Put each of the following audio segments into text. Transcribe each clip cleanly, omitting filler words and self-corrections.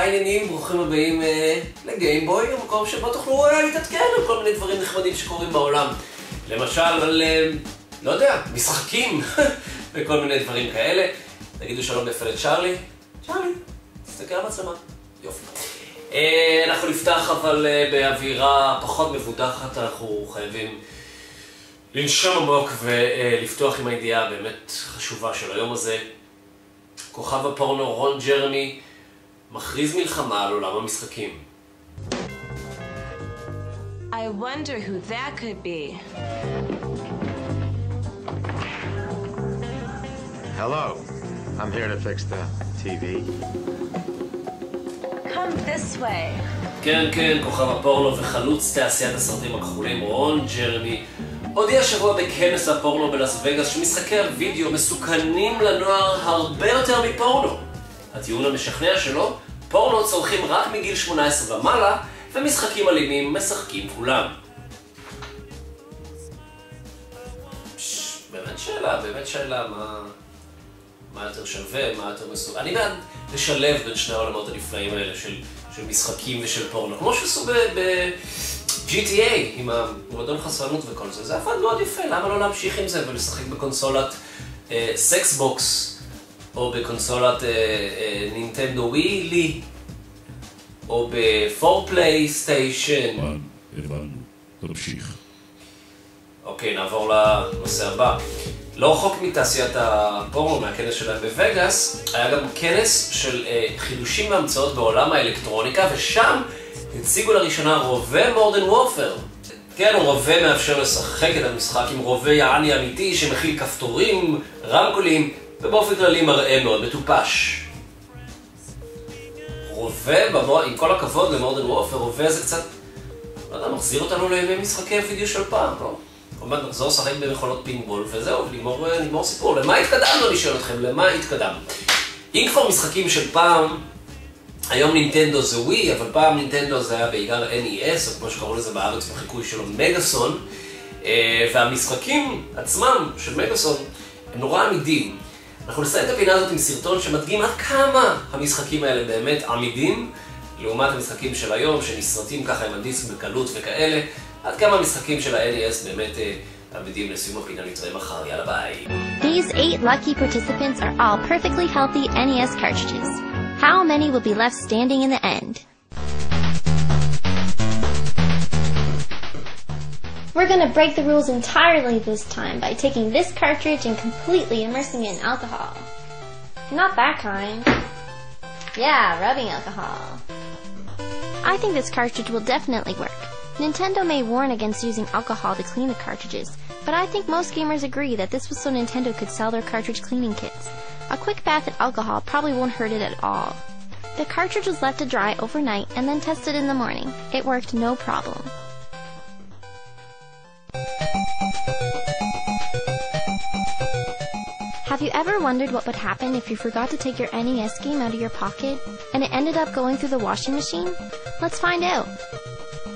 העניינים, ברוכים הבאים לגיימבוי, המקום שבו תוכלו להתעדכן על כל מיני דברים נחמדים שקורים בעולם. למשל על, לא יודע, משחקים וכל מיני דברים כאלה. תגידו שלום יפה לצ'רלי. צ'רלי, תסתכל על המצלמה. יופי. אנחנו נפתח אבל באווירה פחות מבודחת, אנחנו חייבים לנשום עמוק ולפתוח עם הידיעה באמת חשובה של היום הזה. כוכב הפורנו רון ג'רמי מכריז מלחמה על עולם המשחקים. I wonder who that could be. Hello. I'm here to fix the TV. Come this way. כן, כוכב הפורנו וחלוץ תעשיית הסרטים הכחולים רון ג'רמי הודיע שבוע בכנס הפורנו בלאס וגאס שמשחקי הוידאו מסוכנים לנוער הרבה יותר מפורנו. הטיעון המשכנע שלו, פורנו צורכים רק מגיל 18 ומעלה, ומשחקים אלימים משחקים כולם. באמת שאלה, מה יותר שווה, מה יותר מסוכן. אני בעד לשלב בין שני העולמות הנפלאים האלה של משחקים ושל פורנו, כמו שעשו ב-GTA עם המועדון חשפנות וכל זה. זה עבד מאוד יפה, למה לא להמשיך עם זה ולשחק בקונסולת סקסבוקס או בקונסולת נינטנדו ווילי או ב-4 פלייסטיישן. הבנו, תמשיך. אוקיי, נעבור לנושא הבא. לא רחוק מתעשיית הפורנו מהכנס שלהם בווגאס, היה גם כנס של חידושים והמצאות בעולם האלקטרוניקה, ושם הציגו לראשונה רובה מודרן וורפר. כן, רובה מאפשר לשחק את המשחק עם רובה יעני אמיתי שמכיל כפתורים, רמקולים, ובאופן כללי מראה מאוד מטופש. רובה, עם כל הכבוד למודרן וורפר, רובה זה קצת, לא יודע, מחזיר אותנו לימי משחקי וידאו של פעם, לא? כלומר, נחזור לשחק במכונות פינבול, וזהו, ונגמור סיפור. למה התקדמנו, אני שואל אתכם, למה התקדמנו? אם כבר משחקים של פעם, היום נינטנדו זה ווי, אבל פעם נינטנדו זה היה בעיקר NES, או כמו שקראו לזה בארץ בחיקוי שלו, מגאסון, והמשחקים עצמם של מגאסון הם נורא עמידים. אנחנו נסיים את הפינה הזאת עם סרטון שמדגים עד כמה המשחקים האלה באמת עמידים, לעומת המשחקים של היום, שנסרטים ככה עם הדיסק בקלות וכאלה, עד כמה המשחקים של ה-NES באמת עמידים. לסיום הפינה נתראה מחר, יאללה ביי. These 8 lucky participants are all perfectly healthy NES cartridges. How many will be left standing in the end? We're gonna break the rules entirely this time by taking this cartridge and completely immersing it in alcohol. Not that kind. Yeah, rubbing alcohol. I think this cartridge will definitely work. Nintendo may warn against using alcohol to clean the cartridges, but I think most gamers agree that this was so Nintendo could sell their cartridge cleaning kits. A quick bath in alcohol probably won't hurt it at all. The cartridge was left to dry overnight and then tested in the morning. It worked no problem. Have you ever wondered what would happen if you forgot to take your NES game out of your pocket and it ended up going through the washing machine? Let's find out.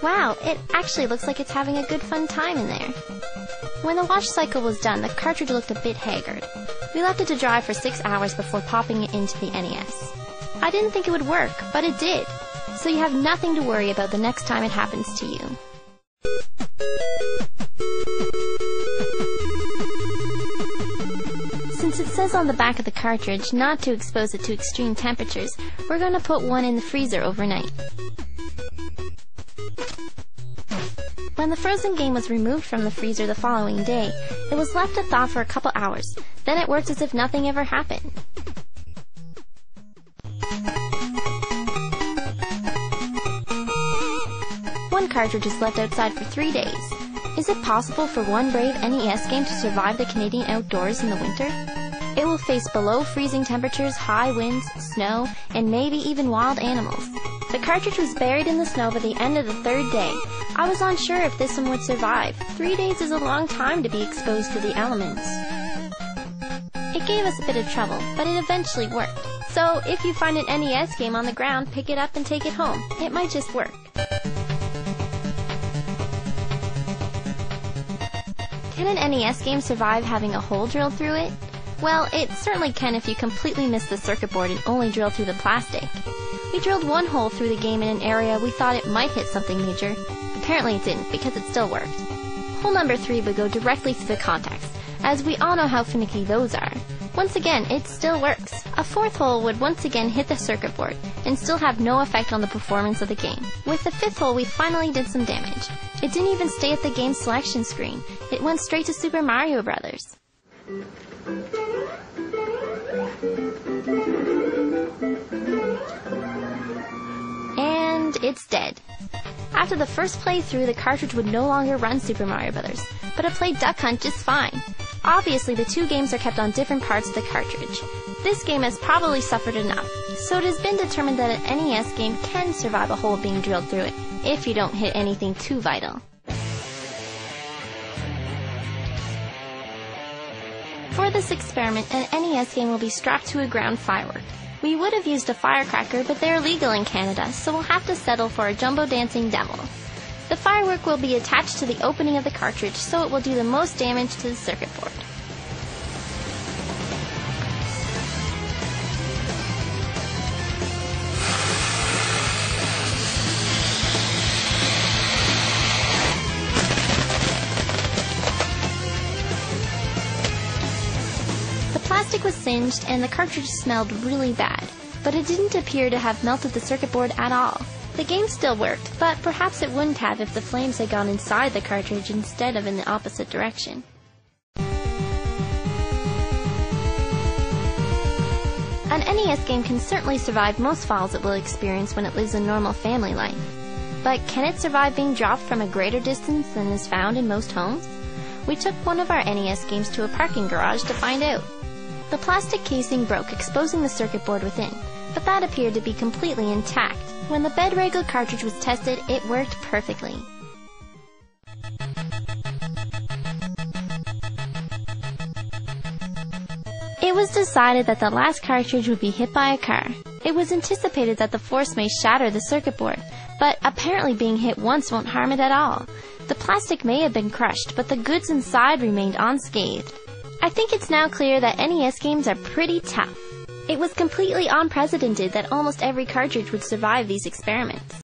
Wow, it actually looks like it's having a good fun time in there. When the wash cycle was done, the cartridge looked a bit haggard. We left it to dry for 6 hours before popping it into the NES. I didn't think it would work, but it did. So you have nothing to worry about the next time it happens to you. Since it says on the back of the cartridge not to expose it to extreme temperatures, we're going to put one in the freezer overnight. When the frozen game was removed from the freezer the following day, it was left to thaw for a couple hours. Then it worked as if nothing ever happened. One cartridge is left outside for 3 days. Is it possible for one brave NES game to survive the Canadian outdoors in the winter? It will face below freezing temperatures, high winds, snow, and maybe even wild animals. The cartridge was buried in the snow by the end of the 3rd day. I was unsure if this one would survive. 3 days is a long time to be exposed to the elements. It gave us a bit of trouble, but it eventually worked. So if you find an NES game on the ground, pick it up and take it home. It might just work. Can an NES game survive having a hole drilled through it? Well, it certainly can if you completely miss the circuit board and only drill through the plastic. We drilled one hole through the game in an area we thought it might hit something major. Apparently it didn't, because it still worked. Hole number 3 would go directly through the contacts, as we all know how finicky those are. Once again, it still works. A 4th hole would once again hit the circuit board, and still have no effect on the performance of the game. With the 5th hole, we finally did some damage. It didn't even stay at the game selection screen. It went straight to Super Mario Bros. And it's dead. After the first playthrough, the cartridge would no longer run Super Mario Bros., but it played Duck Hunt just fine. Obviously, the two games are kept on different parts of the cartridge. This game has probably suffered enough, so it has been determined that an NES game can survive a hole being drilled through it, if you don't hit anything too vital. For this experiment, an NES game will be strapped to a ground firework. We would have used a firecracker, but they are legal in Canada, so we'll have to settle for a jumbo dancing devil. The firework will be attached to the opening of the cartridge, so it will do the most damage to the circuit board. The plastic was singed and the cartridge smelled really bad, but it didn't appear to have melted the circuit board at all. The game still worked, but perhaps it wouldn't have if the flames had gone inside the cartridge instead of in the opposite direction. An NES game can certainly survive most falls it will experience when it lives a normal family life. But can it survive being dropped from a greater distance than is found in most homes? We took one of our NES games to a parking garage to find out. The plastic casing broke, exposing the circuit board within, but that appeared to be completely intact. When the bed-railed cartridge was tested, it worked perfectly. It was decided that the last cartridge would be hit by a car. It was anticipated that the force may shatter the circuit board, but apparently being hit once won't harm it at all. The plastic may have been crushed, but the goods inside remained unscathed. I think it's now clear that NES games are pretty tough. It was completely unprecedented that almost every cartridge would survive these experiments.